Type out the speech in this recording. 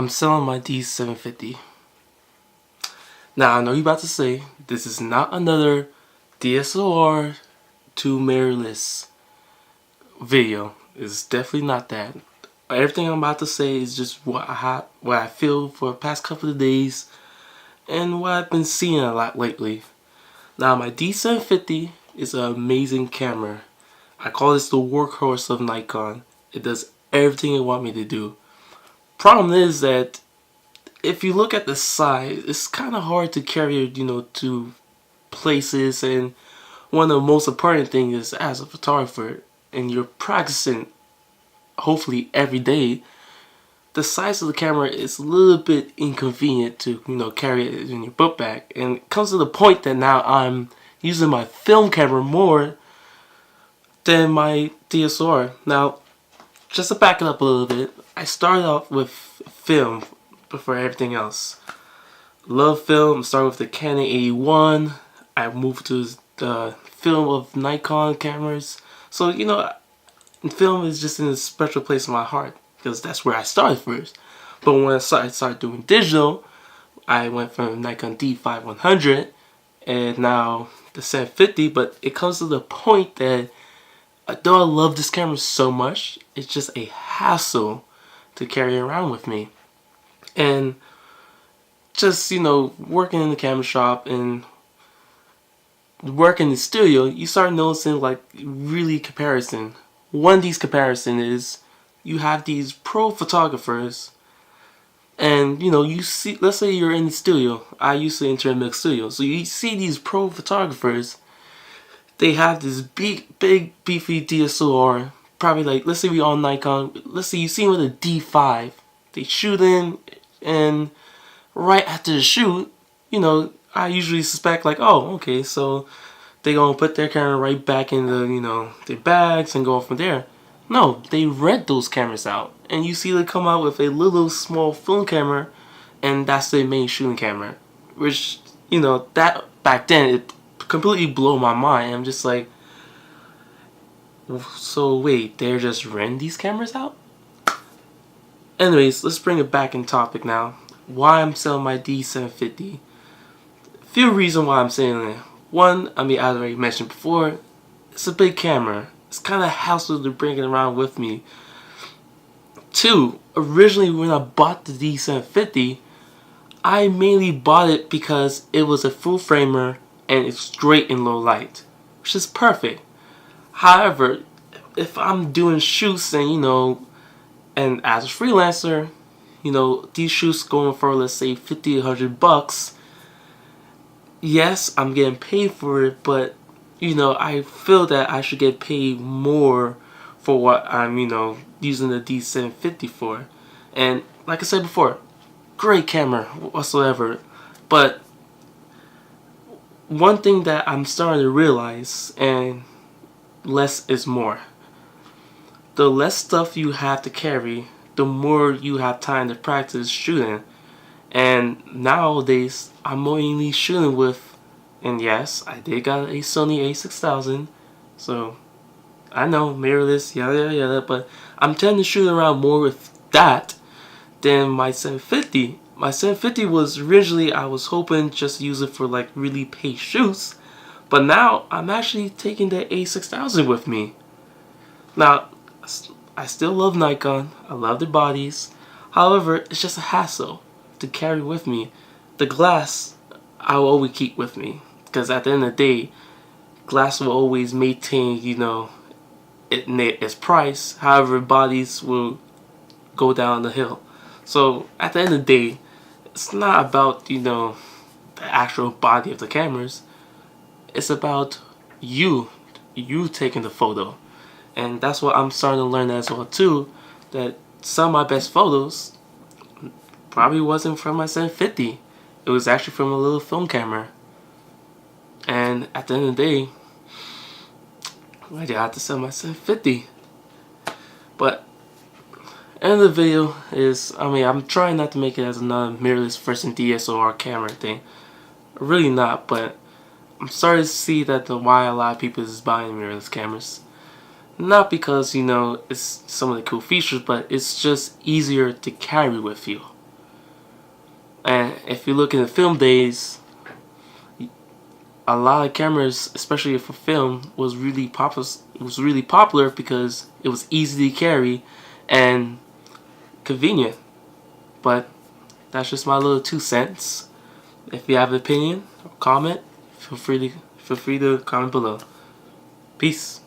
I'm selling my D750. Now, I know you're about to say, this is not another DSLR to mirrorless video. It's definitely not that. Everything I'm about to say is just what I feel for the past couple of days and what I've been seeing a lot lately. Now, my D750 is an amazing camera. I call this the workhorse of Nikon. It does everything it wants me to do. Problem is that if you look at the size, it's kind of hard to carry it, to places. And one of the most important things is, as a photographer, and you're practicing, hopefully every day, the size of the camera is a little bit inconvenient to, carry it in your book bag. And it comes to the point that now I'm using my film camera more than my DSLR. Now, just to back it up a little bit, I started off with film before everything else. Love film. Started with the Canon 81. I moved to the film of Nikon cameras. So, film is just in a special place in my heart because that's where I started first. But when I started doing digital, I went from Nikon D5100 and now the 750. But it comes to the point that though I love this camera so much, it's just a hassle to carry around with me. And just, working in the camera shop and working in the studio, you start noticing like really comparison. One of these comparison is you have these pro photographers and you see, let's say you're in the studio. I used to enter a mixed studio. So you see these pro photographers, they have this big beefy DSLR, probably like, let's say we on Nikon, let's say you see them with a D5. They shoot in, and right after the shoot, I usually suspect like, oh, okay, so they gonna put their camera right back in the, their bags and go from there. No, they rent those cameras out, and you see them come out with a little small film camera, and that's their main shooting camera. Which, that back then, it completely blew my mind. I'm just like, so wait, they're just renting these cameras out? Anyways, let's bring it back in topic now. Why I'm selling my D750. Few reasons why I'm saying it. One, I already mentioned before, it's a big camera. It's kind of hassle to bring it around with me. Two, originally when I bought the D750, I mainly bought it because it was a full framer and it's great in low light, which is perfect. However, if I'm doing shoots and as a freelancer, these shoots going for, let's say, $50, $100. Yes, I'm getting paid for it, but I feel that I should get paid more for what I'm, using the D750 for. And like I said before, great camera whatsoever. But one thing that I'm starting to realize, and less is more. The less stuff you have to carry, the more you have time to practice shooting. And nowadays, I'm mainly shooting with, and yes, I did got a Sony a6000, so I know, mirrorless, yada yada, but I'm tending to shoot around more with that than my 750. My 750 was originally, I was hoping just to use it for like really paid shoots, but now I'm actually taking the a6000 with me. Now, I still love Nikon, I love their bodies, however, it's just a hassle to carry with me. The glass, I will always keep with me, because at the end of the day, glass will always maintain, its price, however, bodies will go down the hill. So, at the end of the day, it's not about, the actual body of the cameras, it's about you taking the photo. And that's what I'm starting to learn as well too, that some of my best photos probably wasn't from my 750. It was actually from a little film camera. And at the end of the day, I did have to sell my 750. But end of the video is, I'm trying not to make it as another mirrorless versus DSLR camera thing. Really not, but I'm starting to see that why a lot of people is buying mirrorless cameras. Not because, it's some of the cool features, but it's just easier to carry with you. And if you look in the film days, a lot of cameras, especially for film, was really popular because it was easy to carry and convenient. But that's just my little 2 cents. If you have an opinion or comment, feel free to comment below. Peace.